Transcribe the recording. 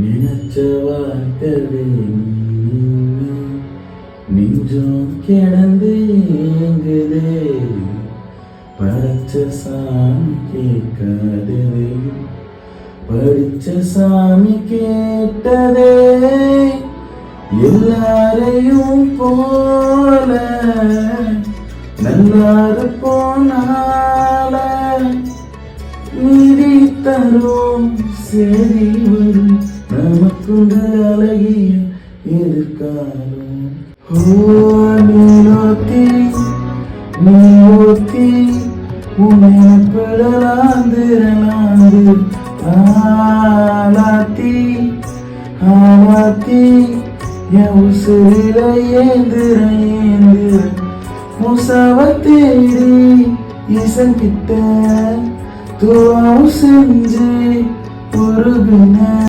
நினைச்ச வார்த்தை நெஞ்சம் கிடந்து ஏங்குதே, படைச்ச சாமி கேட்காதே, படிச்ச சாமி கேட்டதே. எல்லாரையும் போல நல்லாரு போனால நீதி தரும் சரி வரும் நமக்குண்டு அழகிய எதிர்காலம். நீலோத்தி நீலோத்தி உன்னைப்படலாந்திரலாந்து ஆலாத்தி ஆலாத்தி என் உசுரில ஏந்திர ஏந்திர முசாவ தேடி இசங்கிட்ட துவாவும் செஞ்சு உருகுன.